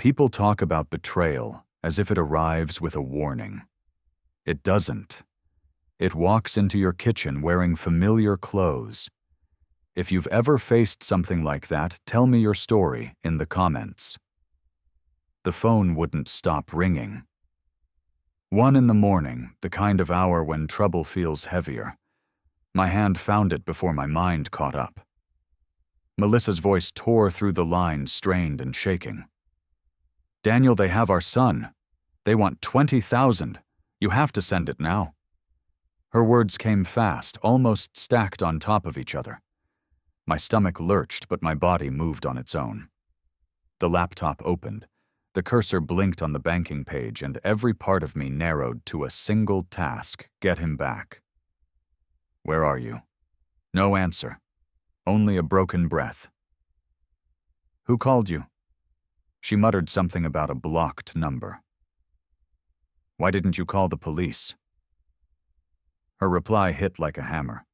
People talk about betrayal as if it arrives with a warning. It doesn't. It walks into your kitchen wearing familiar clothes. If you've ever faced something like that, tell me your story in the comments. The phone wouldn't stop ringing. 1 in the morning, the kind of hour when trouble feels heavier. My hand found it before my mind caught up. Melissa's voice tore through the line, strained and shaking. "Daniel, they have our son. They want 20,000. You have to send it now." Her words came fast, almost stacked on top of each other. My stomach lurched, but my body moved on its own. The laptop opened. The cursor blinked on the banking page, and every part of me narrowed to a single task: get him back. "Where are you?" No answer. Only a broken breath. "Who called you?" She muttered something about a blocked number. "Why didn't you call the police?" Her reply hit like a hammer.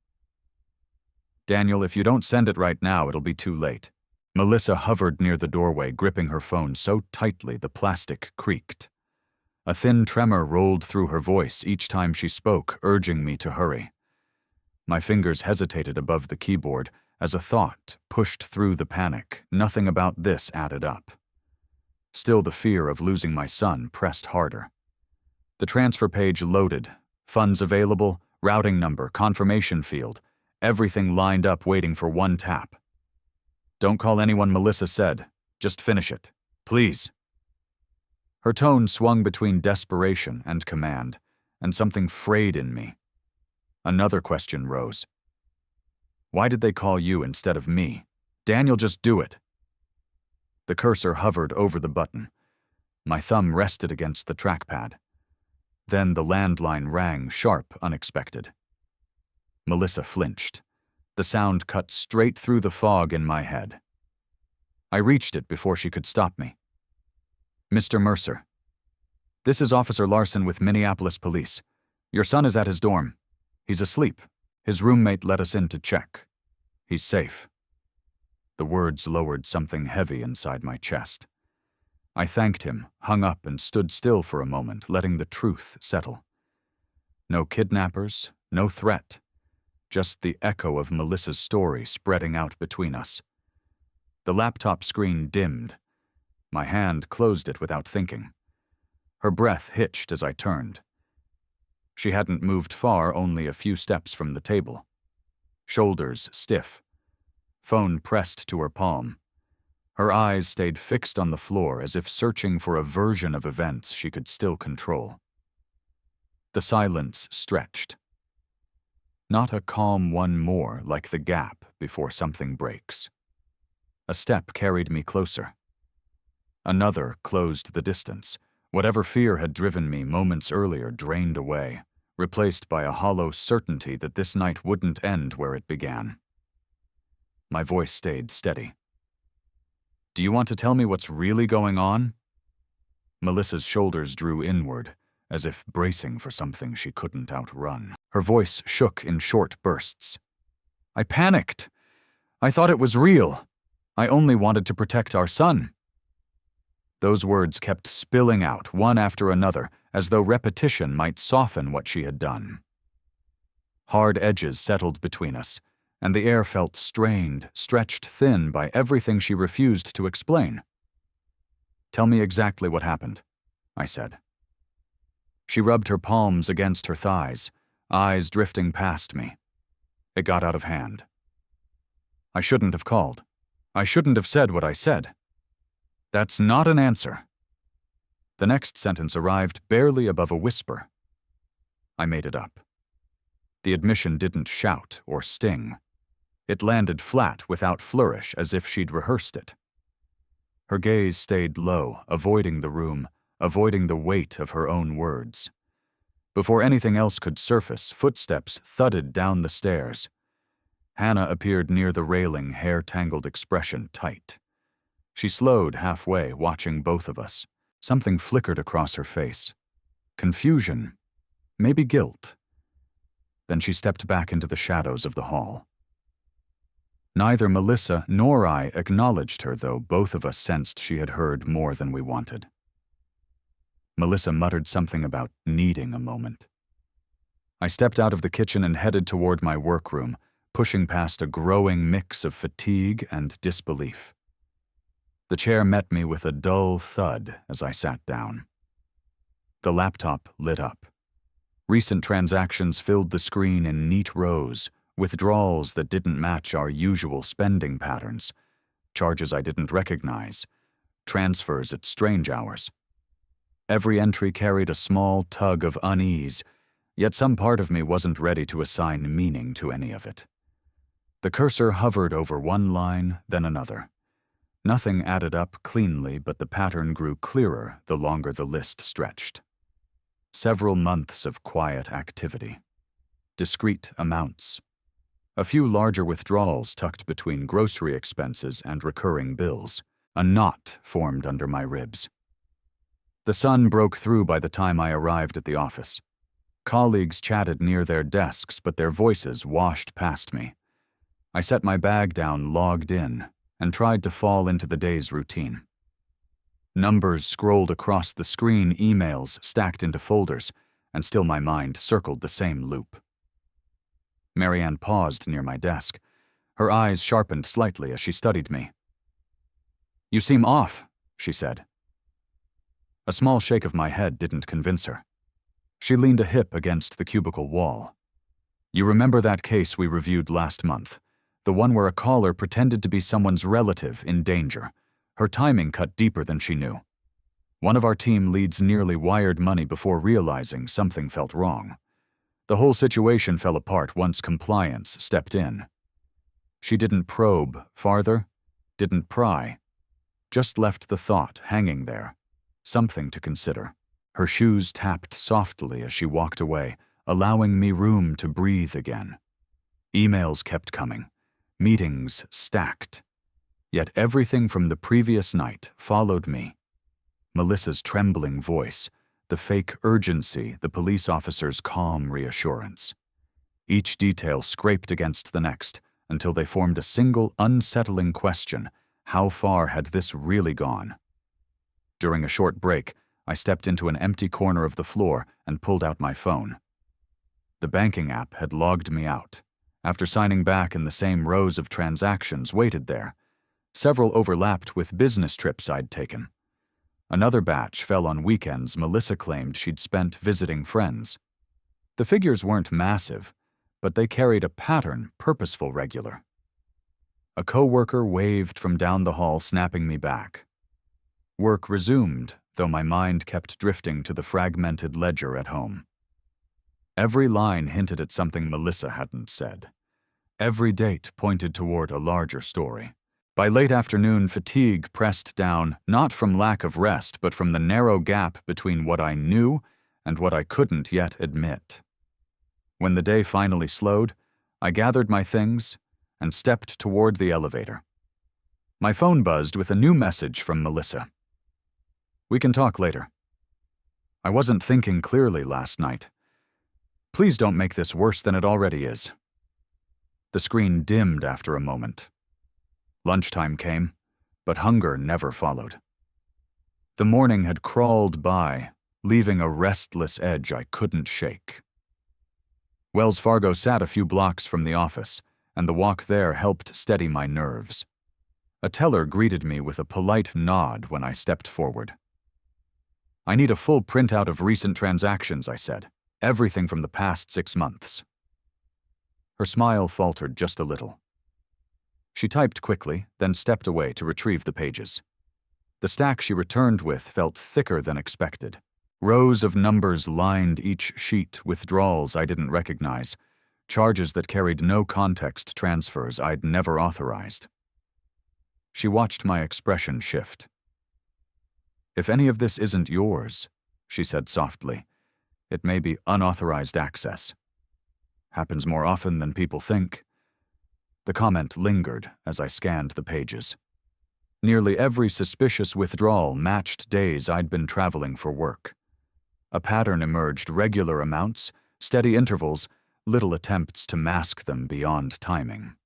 "Daniel, if you don't send it right now, it'll be too late." Melissa hovered near the doorway, gripping her phone so tightly the plastic creaked. A thin tremor rolled through her voice each time she spoke, urging me to hurry. My fingers hesitated above the keyboard as a thought pushed through the panic. Nothing about this added up. Still, the fear of losing my son pressed harder. The transfer page loaded. Funds available, routing number, confirmation field. Everything lined up waiting for one tap. "Don't call anyone," Melissa said. "Just finish it. Please." Her tone swung between desperation and command, and something frayed in me. Another question rose. "Why did they call you instead of me? Daniel, just do it." The cursor hovered over the button. My thumb rested against the trackpad. Then the landline rang, sharp, unexpected. Melissa flinched. The sound cut straight through the fog in my head. I reached it before she could stop me. "Mr. Mercer, this is Officer Larson with Minneapolis Police. Your son is at his dorm. He's asleep. His roommate let us in to check. He's safe." The words lowered something heavy inside my chest. I thanked him, hung up, and stood still for a moment, letting the truth settle. No kidnappers, no threat. Just the echo of Melissa's story spreading out between us. The laptop screen dimmed. My hand closed it without thinking. Her breath hitched as I turned. She hadn't moved far, only a few steps from the table. Shoulders stiff. Phone pressed to her palm. Her eyes stayed fixed on the floor as if searching for a version of events she could still control. The silence stretched. Not a calm one more, like the gap before something breaks. A step carried me closer. Another closed the distance. Whatever fear had driven me moments earlier drained away, replaced by a hollow certainty that this night wouldn't end where it began. My voice stayed steady. "Do you want to tell me what's really going on?" Melissa's shoulders drew inward, as if bracing for something she couldn't outrun. Her voice shook in short bursts. "I panicked. I thought it was real. I only wanted to protect our son." Those words kept spilling out, one after another, as though repetition might soften what she had done. Hard edges settled between us, and the air felt strained, stretched thin by everything she refused to explain. "Tell me exactly what happened," I said. She rubbed her palms against her thighs, eyes drifting past me. It got out of hand. "I shouldn't have called. I shouldn't have said what I said." "That's not an answer." The next sentence arrived barely above a whisper. I made it up. The admission didn't shout or sting. It landed flat without flourish, as if she'd rehearsed it. Her gaze stayed low, avoiding the room, avoiding the weight of her own words. Before anything else could surface, footsteps thudded down the stairs. Hannah appeared near the railing, hair-tangled expression tight. She slowed halfway, watching both of us. Something flickered across her face. Confusion, maybe guilt. Then she stepped back into the shadows of the hall. Neither Melissa nor I acknowledged her, though both of us sensed she had heard more than we wanted. Melissa muttered something about needing a moment. I stepped out of the kitchen and headed toward my workroom, pushing past a growing mix of fatigue and disbelief. The chair met me with a dull thud as I sat down. The laptop lit up. Recent transactions filled the screen in neat rows, withdrawals that didn't match our usual spending patterns, charges I didn't recognize, transfers at strange hours. Every entry carried a small tug of unease, yet some part of me wasn't ready to assign meaning to any of it. The cursor hovered over one line, then another. Nothing added up cleanly, but the pattern grew clearer the longer the list stretched. Several months of quiet activity. Discrete amounts. A few larger withdrawals tucked between grocery expenses and recurring bills. A knot formed under my ribs. The sun broke through by the time I arrived at the office. Colleagues chatted near their desks, but their voices washed past me. I set my bag down, logged in, and tried to fall into the day's routine. Numbers scrolled across the screen, emails stacked into folders, and still my mind circled the same loop. Marianne paused near my desk. Her eyes sharpened slightly as she studied me. "You seem off," she said. A small shake of my head didn't convince her. She leaned a hip against the cubicle wall. "You remember that case we reviewed last month? The one where a caller pretended to be someone's relative in danger. Her timing cut deeper than she knew. One of our team leads nearly wired money before realizing something felt wrong. The whole situation fell apart once compliance stepped in. She didn't probe farther, didn't pry, just left the thought hanging there, something to consider. Her shoes tapped softly as she walked away, allowing me room to breathe again. Emails kept coming. Meetings stacked. Yet everything from the previous night followed me. Melissa's trembling voice, the fake urgency, the police officer's calm reassurance. Each detail scraped against the next until they formed a single unsettling question: how far had this really gone? During a short break, I stepped into an empty corner of the floor and pulled out my phone. The banking app had logged me out. After signing back in the same rows of transactions waited there. Several overlapped with business trips I'd taken. Another batch fell on weekends Melissa claimed she'd spent visiting friends. The figures weren't massive, but they carried a pattern, purposeful, regular. A coworker waved from down the hall, snapping me back. Work resumed, though my mind kept drifting to the fragmented ledger at home. Every line hinted at something Melissa hadn't said. Every date pointed toward a larger story. By late afternoon, fatigue pressed down, not from lack of rest, but from the narrow gap between what I knew and what I couldn't yet admit. When the day finally slowed, I gathered my things and stepped toward the elevator. My phone buzzed with a new message from Melissa. "We can talk later. I wasn't thinking clearly last night. Please don't make this worse than it already is." The screen dimmed after a moment. Lunchtime came, but hunger never followed. The morning had crawled by, leaving a restless edge I couldn't shake. Wells Fargo sat a few blocks from the office, and the walk there helped steady my nerves. A teller greeted me with a polite nod when I stepped forward. "I need a full printout of recent transactions," I said. "Everything from the past 6 months." Her smile faltered just a little. She typed quickly, then stepped away to retrieve the pages. The stack she returned with felt thicker than expected. Rows of numbers lined each sheet, withdrawals I didn't recognize, charges that carried no context, transfers I'd never authorized. She watched my expression shift. "If any of this isn't yours," she said softly, "it may be unauthorized access. Happens more often than people think." The comment lingered as I scanned the pages. Nearly every suspicious withdrawal matched days I'd been traveling for work. A pattern emerged: regular amounts, steady intervals, little attempts to mask them beyond timing.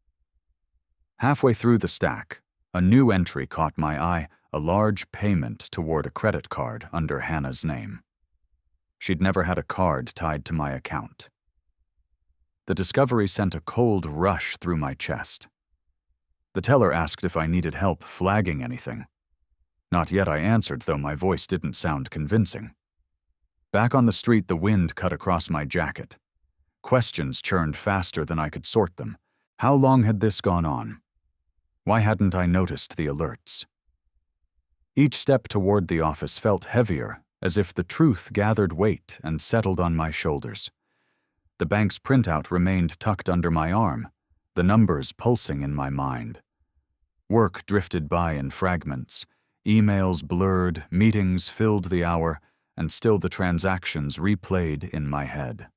Halfway through the stack, a new entry caught my eye, a large payment toward a credit card under Hannah's name. She'd never had a card tied to my account. The discovery sent a cold rush through my chest. The teller asked if I needed help flagging anything. Not yet, I answered, though my voice didn't sound convincing. Back on the street, the wind cut across my jacket. Questions churned faster than I could sort them. How long had this gone on? Why hadn't I noticed the alerts? Each step toward the office felt heavier, as if the truth gathered weight and settled on my shoulders. The bank's printout remained tucked under my arm, the numbers pulsing in my mind. Work drifted by in fragments. Emails blurred, meetings filled the hour, and still the transactions replayed in my head.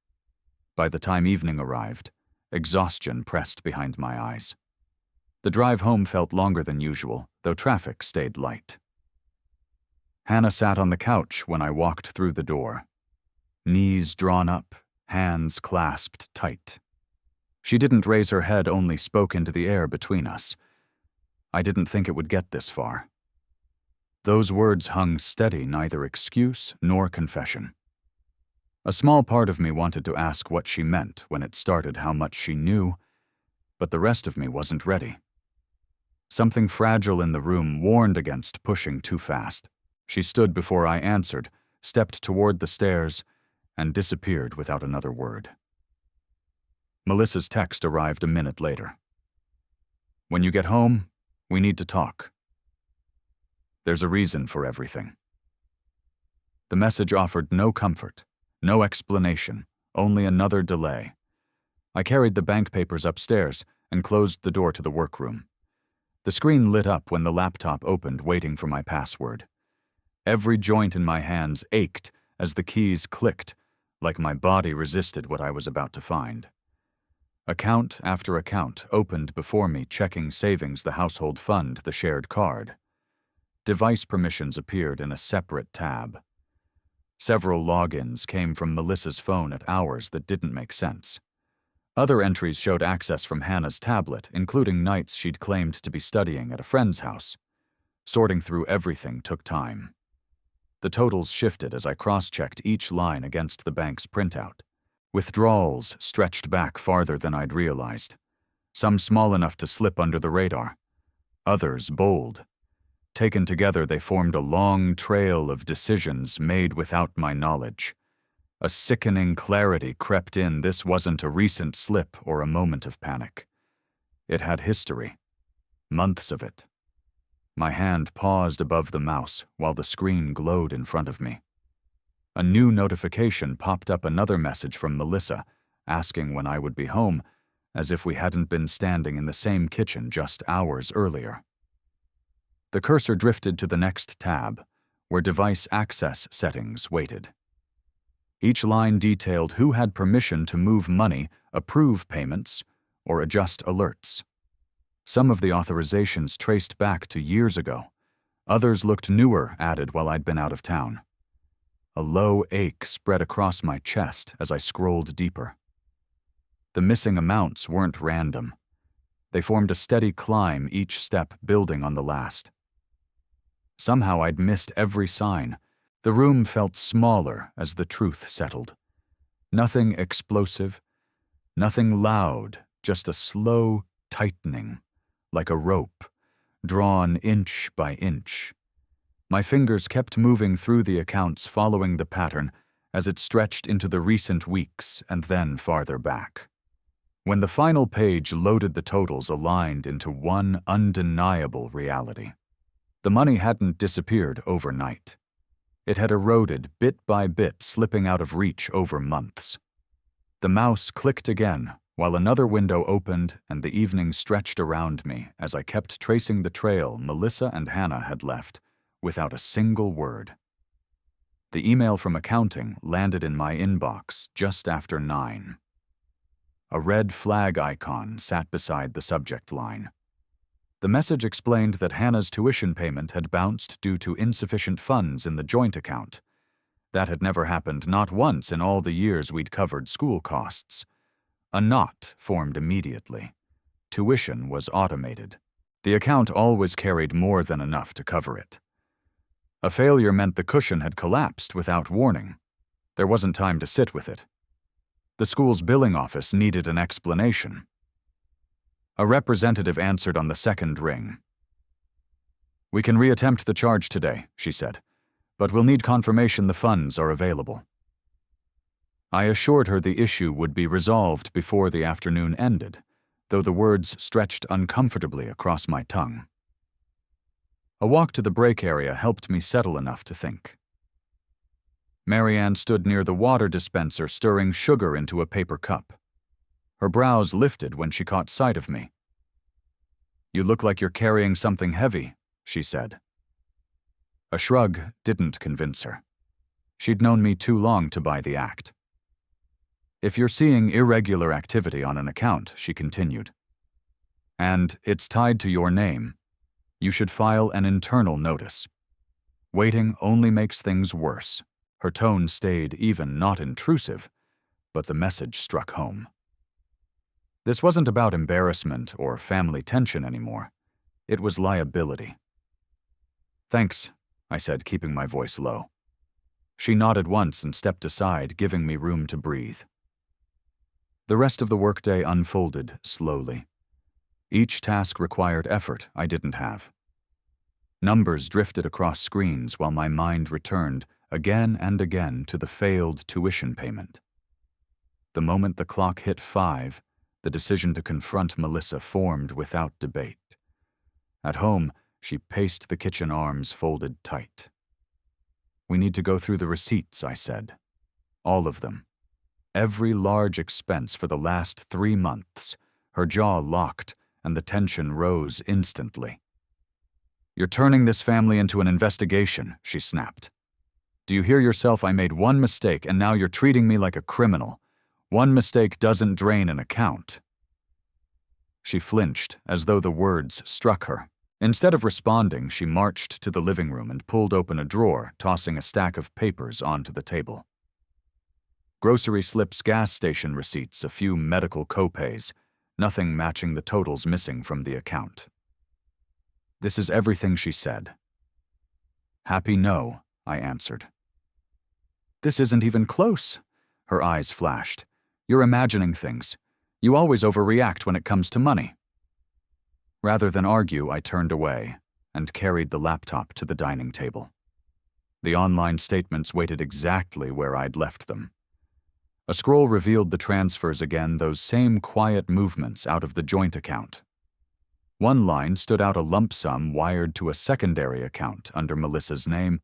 By the time evening arrived, exhaustion pressed behind my eyes. The drive home felt longer than usual, though traffic stayed light. Hannah sat on the couch when I walked through the door. Knees drawn up, hands clasped tight. She didn't raise her head, only spoke into the air between us. I didn't think it would get this far. Those words hung steady, neither excuse nor confession. A small part of me wanted to ask what she meant when it started, how much she knew, but the rest of me wasn't ready. Something fragile in the room warned against pushing too fast. She stood before I answered, stepped toward the stairs, and disappeared without another word. Melissa's text arrived a minute later. "When you get home, we need to talk. There's a reason for everything." The message offered no comfort, no explanation, only another delay. I carried the bank papers upstairs and closed the door to the workroom. The screen lit up when the laptop opened, waiting for my password. Every joint in my hands ached as the keys clicked, like my body resisted what I was about to find. Account after account opened before me, checking savings, the household fund, the shared card. Device permissions appeared in a separate tab. Several logins came from Melissa's phone at hours that didn't make sense. Other entries showed access from Hannah's tablet, including nights she'd claimed to be studying at a friend's house. Sorting through everything took time. The totals shifted as I cross-checked each line against the bank's printout. Withdrawals stretched back farther than I'd realized. Some small enough to slip under the radar. Others bold. Taken together, they formed a long trail of decisions made without my knowledge. A sickening clarity crept in. This wasn't a recent slip or a moment of panic. It had history. Months of it. My hand paused above the mouse while the screen glowed in front of me. A new notification popped up, another message from Melissa, asking when I would be home, as if we hadn't been standing in the same kitchen just hours earlier. The cursor drifted to the next tab, where device access settings waited. Each line detailed who had permission to move money, approve payments, or adjust alerts. Some of the authorizations traced back to years ago. Others looked newer, added while I'd been out of town. A low ache spread across my chest as I scrolled deeper. The missing amounts weren't random. They formed a steady climb, each step building on the last. Somehow I'd missed every sign. The room felt smaller as the truth settled. Nothing explosive, nothing loud, just a slow tightening, like a rope, drawn inch by inch. My fingers kept moving through the accounts, following the pattern as it stretched into the recent weeks and then farther back. When the final page loaded, the totals aligned into one undeniable reality. The money hadn't disappeared overnight. It had eroded bit by bit, slipping out of reach over months. The mouse clicked again, while another window opened and the evening stretched around me as I kept tracing the trail Melissa and Hannah had left, without a single word. The email from accounting landed in my inbox just after 9. A red flag icon sat beside the subject line. The message explained that Hannah's tuition payment had bounced due to insufficient funds in the joint account. That had never happened, not once in all the years we'd covered school costs. A knot formed immediately. tuition was automated. The account always carried more than enough to cover it. A failure meant the cushion had collapsed without warning. There wasn't time to sit with it. The school's billing office needed an explanation. A representative answered on the second ring. "We can reattempt the charge today," she said, "but we'll need confirmation the funds are available." I assured her the issue would be resolved before the afternoon ended, though the words stretched uncomfortably across my tongue. A walk to the break area helped me settle enough to think. Marianne stood near the water dispenser stirring sugar into a paper cup. Her brows lifted when she caught sight of me. "You look like you're carrying something heavy," she said. A shrug didn't convince her. She'd known me too long to buy the act. "If you're seeing irregular activity on an account," she continued, "and it's tied to your name, you should file an internal notice. Waiting only makes things worse." Her tone stayed even, not intrusive, but the message struck home. This wasn't about embarrassment or family tension anymore. It was liability. "Thanks," I said, keeping my voice low. She nodded once and stepped aside, giving me room to breathe. The rest of the workday unfolded slowly. Each task required effort I didn't have. Numbers drifted across screens while my mind returned again and again to the failed tuition payment. The moment the clock hit 5, the decision to confront Melissa formed without debate. At home, she paced the kitchen, arms folded tight. "We need to go through the receipts," I said. "All of them. Every large expense for the last 3 months." Her jaw locked, and the tension rose instantly. "You're turning this family into an investigation," she snapped. "Do you hear yourself? I made one mistake, and now you're treating me like a criminal. One mistake doesn't drain an account." She flinched, as though the words struck her. Instead of responding, she marched to the living room and pulled open a drawer, tossing a stack of papers onto the table. Grocery slips, gas station receipts, a few medical copays, nothing matching the totals missing from the account. "This is everything," she said. "Happy no," I answered. "This isn't even close." Her eyes flashed. "You're imagining things. You always overreact when it comes to money." Rather than argue, I turned away and carried the laptop to the dining table. The online statements waited exactly where I'd left them. A scroll revealed the transfers again, those same quiet movements out of the joint account. One line stood out, a lump sum wired to a secondary account under Melissa's name,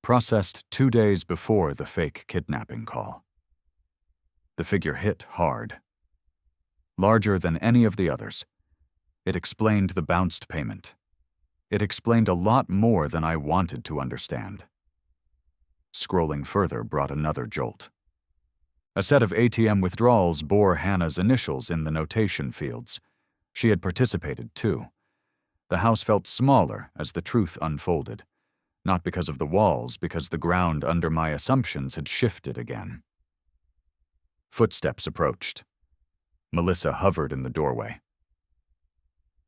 processed 2 days before the fake kidnapping call. The figure hit hard. Larger than any of the others. It explained the bounced payment. It explained a lot more than I wanted to understand. Scrolling further brought another jolt. A set of ATM withdrawals bore Hannah's initials in the notation fields. She had participated, too. The house felt smaller as the truth unfolded, not because of the walls, because the ground under my assumptions had shifted again. Footsteps approached. Melissa hovered in the doorway.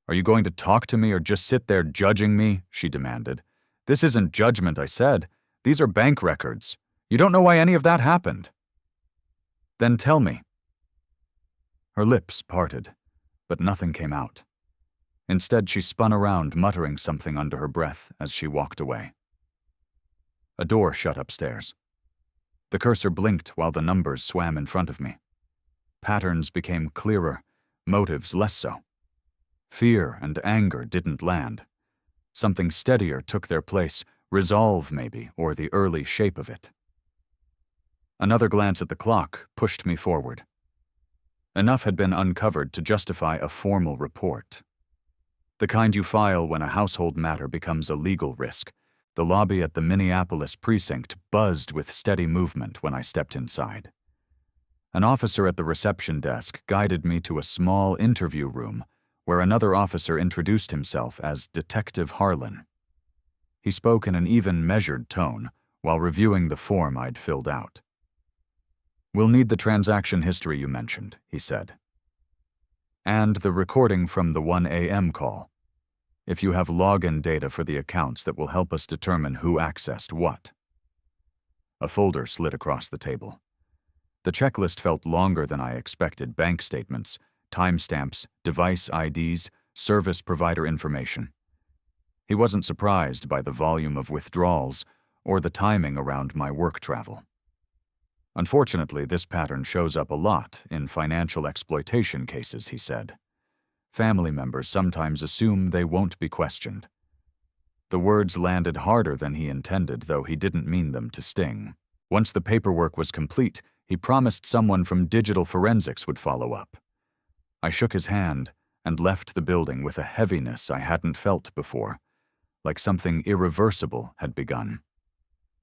"Are you going to talk to me or just sit there judging me?" she demanded. "This isn't judgment," I said. "These are bank records. You don't know why any of that happened." "Then tell me." Her lips parted, but nothing came out. Instead, she spun around, muttering something under her breath as she walked away. A door shut upstairs. The cursor blinked while the numbers swam in front of me. Patterns became clearer, motives less so. Fear and anger didn't land. Something steadier took their place, resolve maybe, or the early shape of it. Another glance at the clock pushed me forward. Enough had been uncovered to justify a formal report. The kind you file when a household matter becomes a legal risk. The lobby at the Minneapolis precinct buzzed with steady movement when I stepped inside. An officer at the reception desk guided me to a small interview room where another officer introduced himself as Detective Harlan. He spoke in an even, measured tone while reviewing the form I'd filled out. "We'll need the transaction history you mentioned," he said. and the recording from the 1 a.m. call. If you have login data for the accounts, that will help us determine who accessed what. A folder slid across the table. The checklist felt longer than I expected: bank statements, timestamps, device IDs, service provider information. He wasn't surprised by the volume of withdrawals or the timing around my work travel. Unfortunately, this pattern shows up a lot in financial exploitation cases, he said. Family members sometimes assume they won't be questioned. The words landed harder than he intended, though he didn't mean them to sting. Once the paperwork was complete, he promised someone from digital forensics would follow up. I shook his hand and left the building with a heaviness I hadn't felt before, like something irreversible had begun.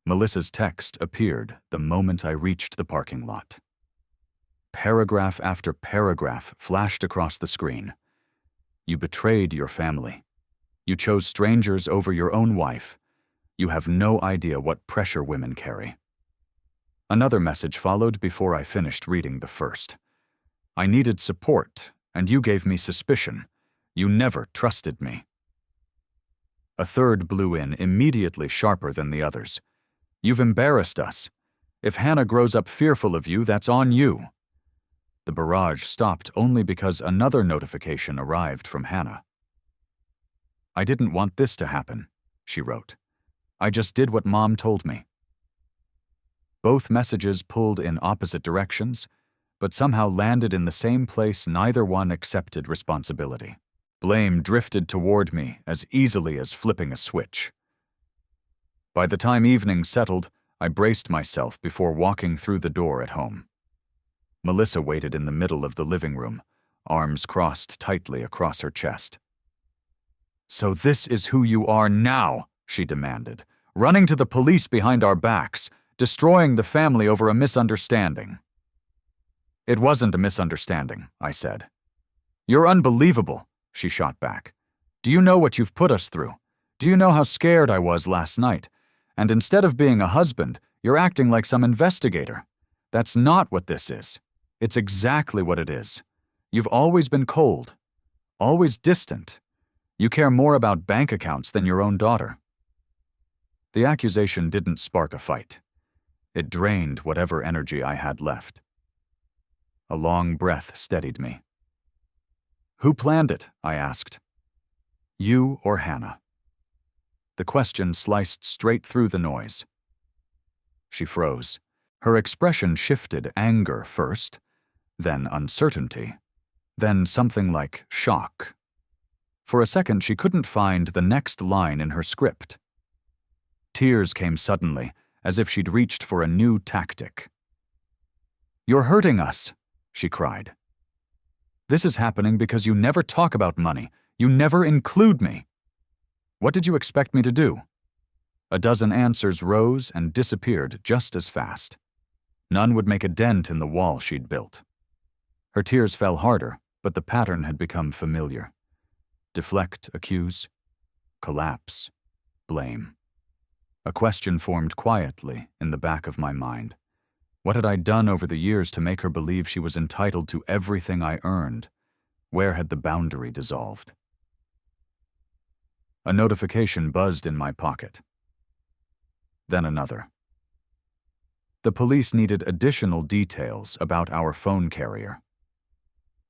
Melissa's text appeared the moment I reached the parking lot. Paragraph after paragraph flashed across the screen. You betrayed your family. You chose strangers over your own wife. You have no idea what pressure women carry. Another message followed before I finished reading the first. I needed support, and you gave me suspicion. You never trusted me. A third blew in, immediately sharper than the others. You've embarrassed us. If Hannah grows up fearful of you, that's on you. The barrage stopped only because another notification arrived from Hannah. I didn't want this to happen, she wrote. I just did what Mom told me. Both messages pulled in opposite directions, but somehow landed in the same place. Neither one accepted responsibility. Blame drifted toward me as easily as flipping a switch. By the time evening settled, I braced myself before walking through the door at home. Melissa waited in the middle of the living room, arms crossed tightly across her chest. So this is who you are now, she demanded, running to the police behind our backs, destroying the family over a misunderstanding. It wasn't a misunderstanding, I said. You're unbelievable, she shot back. Do you know what you've put us through? Do you know how scared I was last night? And instead of being a husband, you're acting like some investigator. That's not what this is. It's exactly what it is. You've always been cold, always distant. You care more about bank accounts than your own daughter. The accusation didn't spark a fight. It drained whatever energy I had left. A long breath steadied me. Who planned it? I asked. You or Hannah? The question sliced straight through the noise. She froze. Her expression shifted: anger first, then uncertainty, then something like shock. For a second, she couldn't find the next line in her script. Tears came suddenly, as if she'd reached for a new tactic. You're hurting us, she cried. This is happening because you never talk about money. You never include me. What did you expect me to do? A dozen answers rose and disappeared just as fast. None would make a dent in the wall she'd built. Her tears fell harder, but the pattern had become familiar. Deflect, accuse, collapse, blame. A question formed quietly in the back of my mind. What had I done over the years to make her believe she was entitled to everything I earned? Where had the boundary dissolved? A notification buzzed in my pocket. Then another. The police needed additional details about our phone carrier.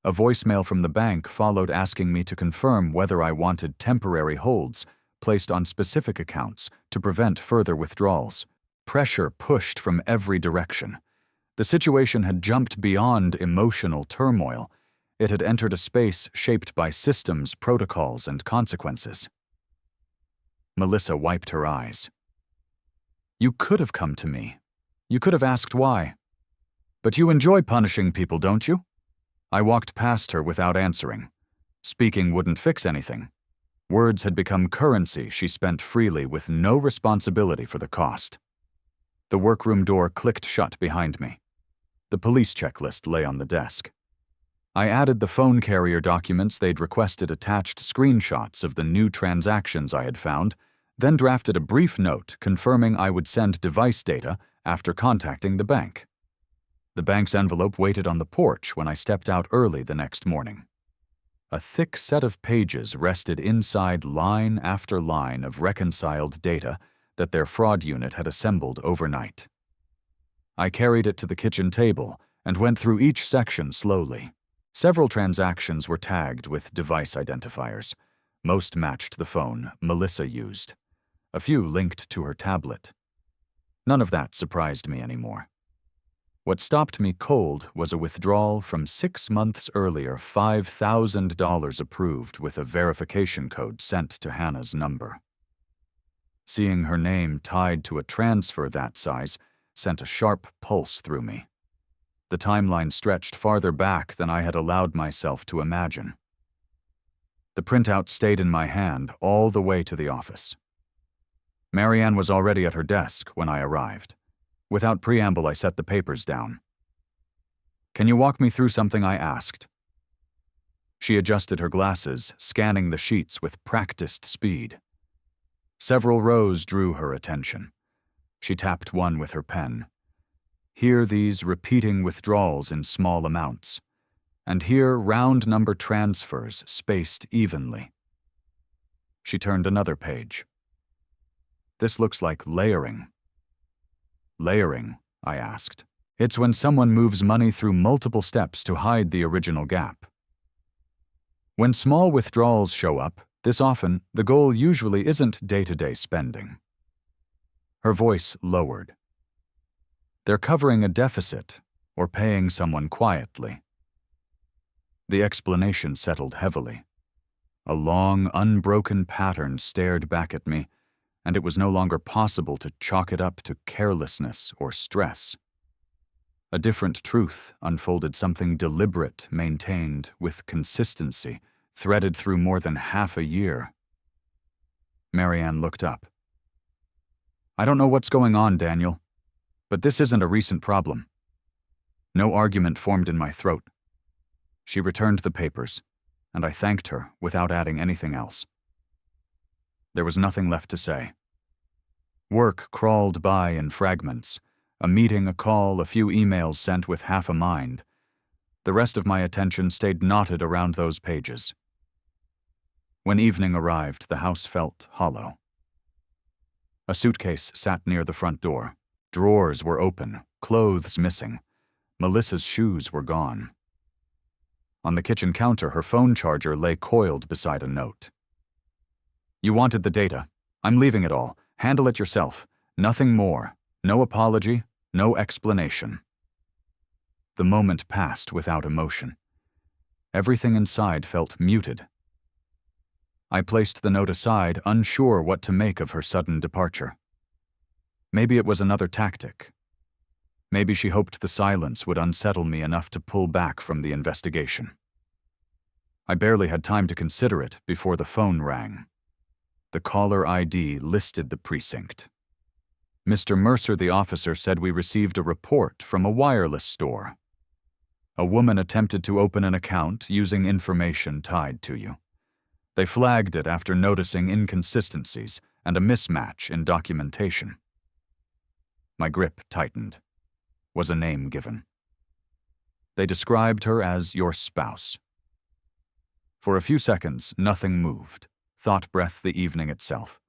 A voicemail from the bank followed, asking me to confirm whether I wanted temporary holds placed on specific accounts to prevent further withdrawals. Pressure pushed from every direction. The situation had jumped beyond emotional turmoil. It had entered a space shaped by systems, protocols, and consequences. Melissa wiped her eyes. You could have come to me. You could have asked why. But you enjoy punishing people, don't you? I walked past her without answering. Speaking wouldn't fix anything. Words had become currency she spent freely with no responsibility for the cost. The workroom door clicked shut behind me. The police checklist lay on the desk. I added the phone carrier documents they'd requested, attached screenshots of the new transactions I had found, then drafted a brief note confirming I would send device data after contacting the bank. The bank's envelope waited on the porch when I stepped out early the next morning. A thick set of pages rested inside line after line of reconciled data that their fraud unit had assembled overnight. I carried it to the kitchen table and went through each section slowly. Several transactions were tagged with device identifiers. Most matched the phone Melissa used. A few linked to her tablet. None of that surprised me anymore. What stopped me cold was a withdrawal from 6 months earlier, $5,000 approved with a verification code sent to Hannah's number. Seeing her name tied to a transfer that size sent a sharp pulse through me. The timeline stretched farther back than I had allowed myself to imagine. The printout stayed in my hand all the way to the office. Marianne was already at her desk when I arrived. Without preamble, I set the papers down. "Can you walk me through something?" I asked. She adjusted her glasses, scanning the sheets with practiced speed. Several rows drew her attention. She tapped one with her pen. Here these repeating withdrawals in small amounts, and here round number transfers spaced evenly. She turned another page. "This looks like layering." "Layering?" I asked. "It's when someone moves money through multiple steps to hide the original gap. When small withdrawals show up, this often, the goal usually isn't day-to-day spending." Her voice lowered. "They're covering a deficit or paying someone quietly." The explanation settled heavily. A long, unbroken pattern stared back at me, and it was no longer possible to chalk it up to carelessness or stress. A different truth unfolded, something deliberate, maintained with consistency, threaded through more than half a year. Marianne looked up. "I don't know what's going on, Daniel, but this isn't a recent problem." No argument formed in my throat. She returned the papers, and I thanked her without adding anything else. There was nothing left to say. Work crawled by in fragments, a meeting, a call, a few emails sent with half a mind. The rest of my attention stayed knotted around those pages. When evening arrived, the house felt hollow. A suitcase sat near the front door. Drawers were open, clothes missing. Melissa's shoes were gone. On the kitchen counter, her phone charger lay coiled beside a note. "You wanted the data. I'm leaving it all. Handle it yourself. Nothing more. No apology, no explanation." The moment passed without emotion. Everything inside felt muted. I placed the note aside, unsure what to make of her sudden departure. Maybe it was another tactic. Maybe she hoped the silence would unsettle me enough to pull back from the investigation. I barely had time to consider it before the phone rang. The caller ID listed the precinct. Mr. Mercer, the officer, said we received a report from a wireless store. A woman attempted to open an account using information tied to you. They flagged it after noticing inconsistencies and a mismatch in documentation. My grip tightened. Was a name given? They described her as your spouse. For a few seconds, nothing moved. Thought breath the evening itself.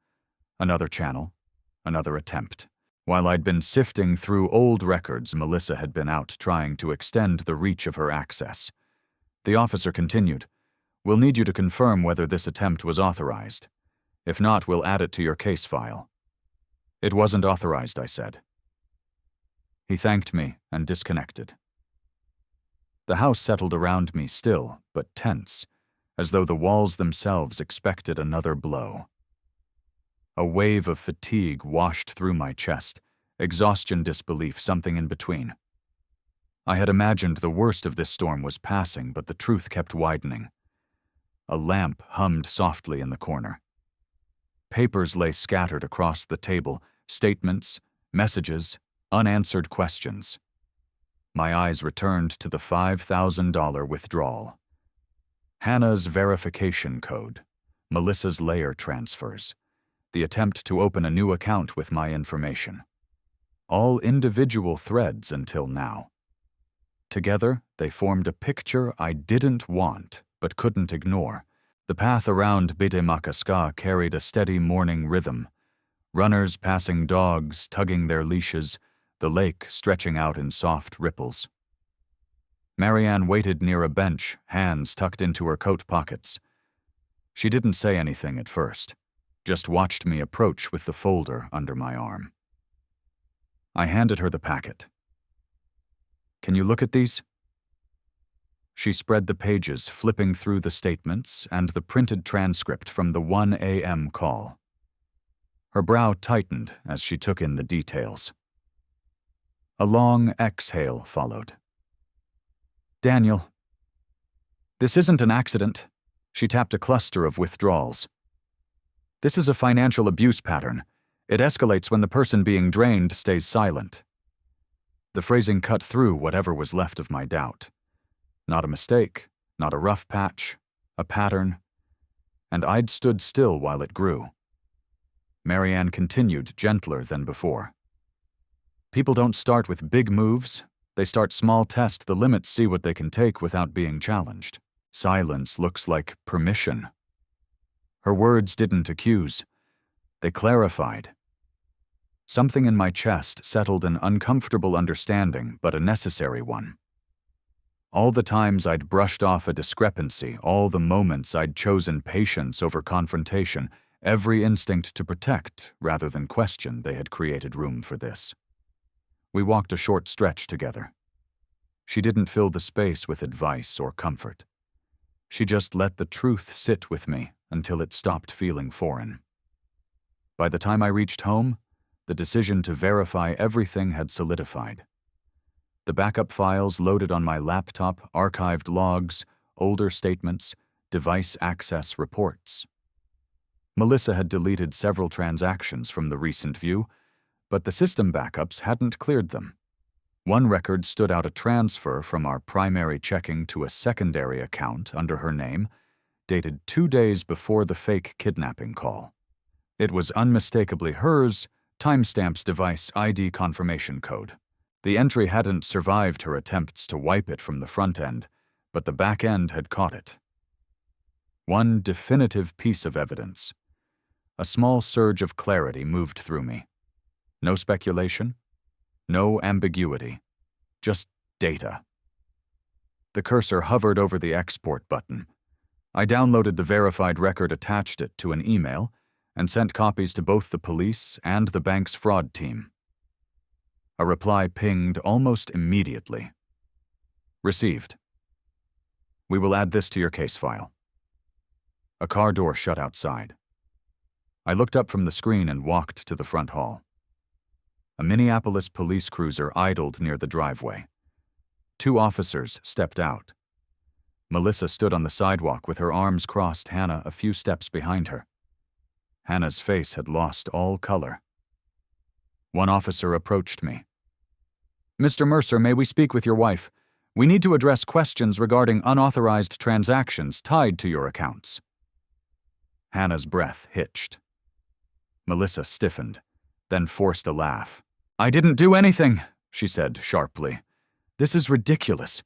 Another channel, another attempt. While I'd been sifting through old records, Melissa had been out trying to extend the reach of her access. The officer continued, "We'll need you to confirm whether this attempt was authorized. If not, we'll add it to your case file." "It wasn't authorized," I said. He thanked me and disconnected. The house settled around me, still but tense, as though the walls themselves expected another blow. A wave of fatigue washed through my chest, exhaustion, disbelief, something in between. I had imagined the worst of this storm was passing, but the truth kept widening. A lamp hummed softly in the corner. Papers lay scattered across the table, statements, messages, unanswered questions. My eyes returned to the $5,000 withdrawal. Hannah's verification code, Melissa's layer transfers, the attempt to open a new account with my information. All individual threads until now. Together, they formed a picture I didn't want, but couldn't ignore. The path around Bidemakaska carried a steady morning rhythm. Runners passing dogs, tugging their leashes, the lake stretching out in soft ripples. Marianne waited near a bench, hands tucked into her coat pockets. She didn't say anything at first, just watched me approach with the folder under my arm. I handed her the packet. "Can you look at these?" She spread the pages, flipping through the statements and the printed transcript from the 1 a.m. call. Her brow tightened as she took in the details. A long exhale followed. "Daniel, this isn't an accident." She tapped a cluster of withdrawals. "This is a financial abuse pattern. It escalates when the person being drained stays silent." The phrasing cut through whatever was left of my doubt. Not a mistake, not a rough patch, a pattern, and I'd stood still while it grew. Marianne continued, gentler than before. "People don't start with big moves. They start small, test the limits, see what they can take without being challenged. Silence looks like permission." Her words didn't accuse. They clarified. Something in my chest settled an uncomfortable understanding, but a necessary one. All the times I'd brushed off a discrepancy, all the moments I'd chosen patience over confrontation, every instinct to protect rather than question, they had created room for this. We walked a short stretch together. She didn't fill the space with advice or comfort. She just let the truth sit with me until it stopped feeling foreign. By the time I reached home, the decision to verify everything had solidified. The backup files loaded on my laptop, archived logs, older statements, device access reports. Melissa had deleted several transactions from the recent view, but the system backups hadn't cleared them. One record stood out: a transfer from our primary checking to a secondary account under her name, dated 2 days before the fake kidnapping call. It was unmistakably hers, timestamps device ID confirmation code. The entry hadn't survived her attempts to wipe it from the front end, but the back end had caught it. One definitive piece of evidence. A small surge of clarity moved through me. No speculation, no ambiguity, just data. The cursor hovered over the export button. I downloaded the verified record, attached it to an email, and sent copies to both the police and the bank's fraud team. A reply pinged almost immediately. "Received. We will add this to your case file." A car door shut outside. I looked up from the screen and walked to the front hall. A Minneapolis police cruiser idled near the driveway. 2 officers stepped out. Melissa stood on the sidewalk with her arms crossed, Hannah a few steps behind her. Hannah's face had lost all color. One officer approached me. "Mr. Mercer, may we speak with your wife? We need to address questions regarding unauthorized transactions tied to your accounts." Hannah's breath hitched. Melissa stiffened, then forced a laugh. "I didn't do anything," she said sharply. "This is ridiculous."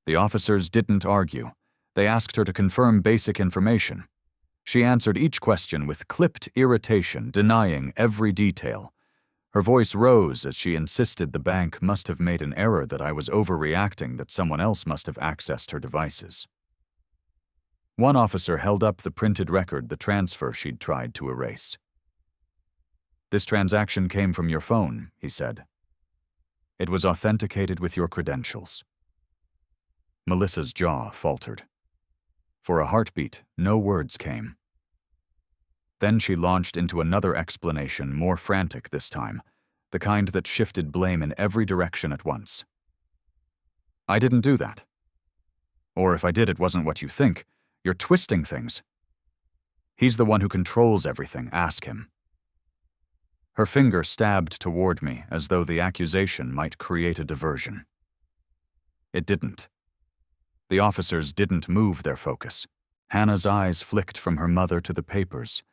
The officers didn't argue. They asked her to confirm basic information. She answered each question with clipped irritation, denying every detail. Her voice rose as she insisted the bank must have made an error, that I was overreacting, that someone else must have accessed her devices. One officer held up the printed record, the transfer she'd tried to erase. "This transaction came from your phone," he said. "It was authenticated with your credentials." Melissa's jaw faltered. For a heartbeat, no words came. Then she launched into another explanation, more frantic this time, the kind that shifted blame in every direction at once. "I didn't do that. Or if I did, it wasn't what you think. You're twisting things. He's the one who controls everything. Ask him." Her finger stabbed toward me as though the accusation might create a diversion. It didn't. The officers didn't move their focus. Hannah's eyes flicked from her mother to the papers,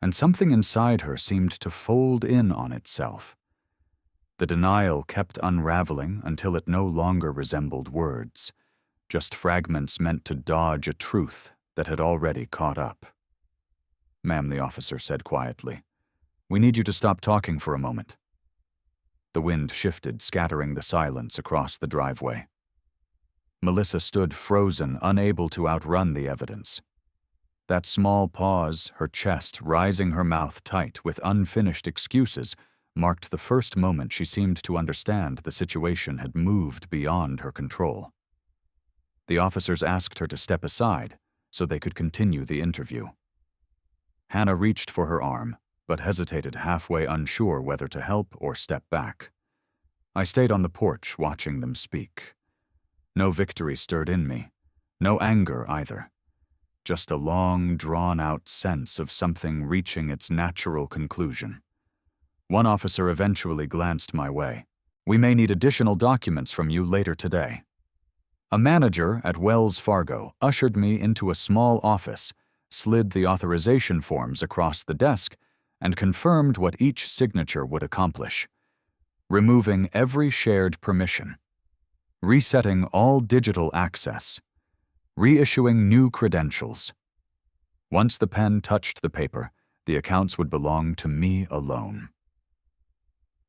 and something inside her seemed to fold in on itself. The denial kept unraveling until it no longer resembled words. just fragments meant to dodge a truth that had already caught up. "Ma'am," the officer said quietly, "we need you to stop talking for a moment." The wind shifted, scattering the silence across the driveway. Melissa stood frozen, unable to outrun the evidence. That small pause, her chest rising, her mouth tight with unfinished excuses, marked the first moment she seemed to understand the situation had moved beyond her control. The officers asked her to step aside so they could continue the interview. Hannah reached for her arm, but hesitated, halfway, unsure whether to help or step back. I stayed on the porch watching them speak. No victory stirred in me, no anger either. Just a long, drawn-out sense of something reaching its natural conclusion. One officer eventually glanced my way. "We may need additional documents from you later today." A manager at Wells Fargo ushered me into a small office, slid the authorization forms across the desk, and confirmed what each signature would accomplish: removing every shared permission, resetting all digital access, reissuing new credentials. Once the pen touched the paper, the accounts would belong to me alone.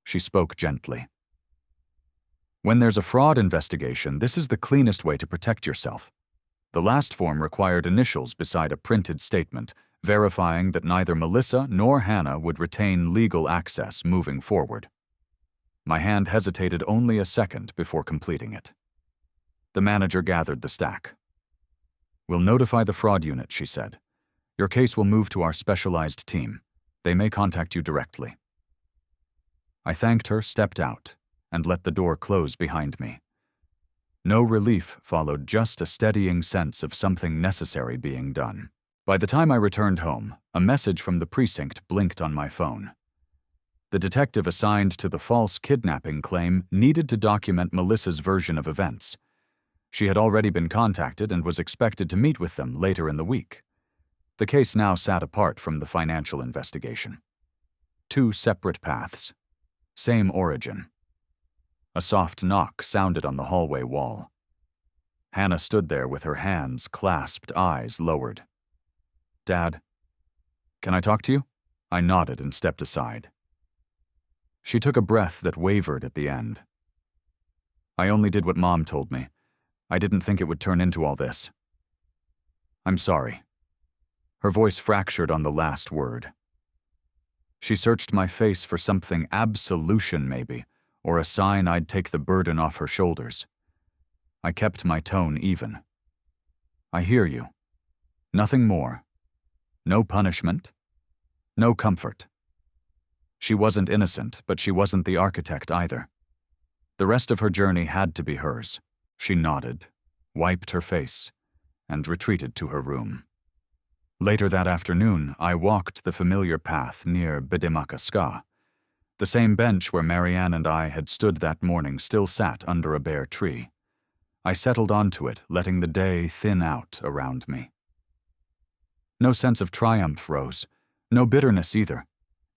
She spoke gently. "When there's a fraud investigation, this is the cleanest way to protect yourself." The last form required initials beside a printed statement, verifying that neither Melissa nor Hannah would retain legal access moving forward. My hand hesitated only a second before completing it. The manager gathered the stack. "We'll notify the fraud unit," she said. "Your case will move to our specialized team. They may contact you directly." I thanked her, stepped out, and let the door close behind me. No relief followed, just a steadying sense of something necessary being done. By the time I returned home, a message from the precinct blinked on my phone. The detective assigned to the false kidnapping claim needed to document Melissa's version of events. She had already been contacted and was expected to meet with them later in the week. The case now sat apart from the financial investigation. Two separate paths. Same origin. A soft knock sounded on the hallway wall. Hannah stood there with her hands clasped, eyes lowered. "Dad, can I talk to you?" I nodded and stepped aside. She took a breath that wavered at the end. "I only did what Mom told me. I didn't think it would turn into all this." "I'm sorry." Her voice fractured on the last word. She searched my face for something, absolution maybe, or a sign I'd take the burden off her shoulders. I kept my tone even. "I hear you. Nothing more. No punishment. No comfort." She wasn't innocent, but she wasn't the architect either. The rest of her journey had to be hers. She nodded, wiped her face, and retreated to her room. Later that afternoon, I walked the familiar path near Bidimakaska. The same bench where Marianne and I had stood that morning still sat under a bare tree. I settled onto it, letting the day thin out around me. No sense of triumph rose, no bitterness either,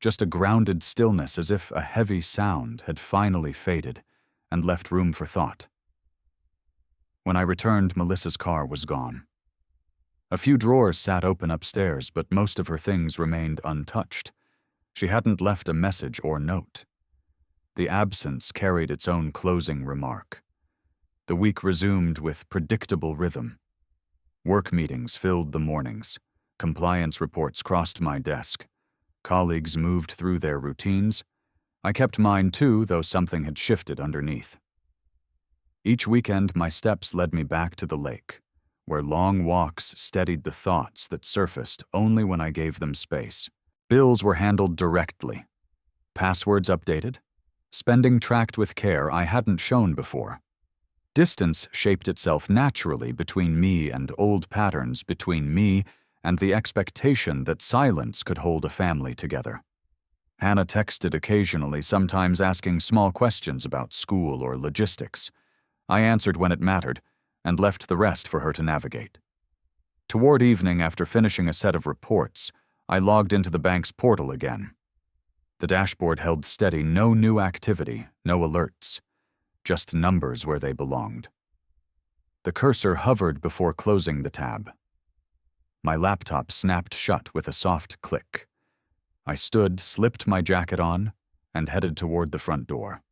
just a grounded stillness, as if a heavy sound had finally faded and left room for thought. When I returned, Melissa's car was gone. A few drawers sat open upstairs, but most of her things remained untouched. She hadn't left a message or note. The absence carried its own closing remark. The week resumed with predictable rhythm. Work meetings filled the mornings. Compliance reports crossed my desk. Colleagues moved through their routines. I kept mine too, though something had shifted underneath. Each weekend, my steps led me back to the lake, where long walks steadied the thoughts that surfaced only when I gave them space. Bills were handled directly. Passwords updated. Spending tracked with care I hadn't shown before. Distance shaped itself naturally between me and old patterns, between me and the expectation that silence could hold a family together. Hannah texted occasionally, sometimes asking small questions about school or logistics. I answered when it mattered, and left the rest for her to navigate. Toward evening, after finishing a set of reports, I logged into the bank's portal again. The dashboard held steady, no new activity, no alerts, just numbers where they belonged. The cursor hovered before closing the tab. My laptop snapped shut with a soft click. I stood, slipped my jacket on, and headed toward the front door.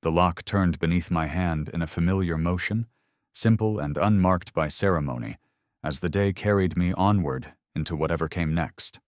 The lock turned beneath my hand in a familiar motion, simple and unmarked by ceremony, as the day carried me onward into whatever came next.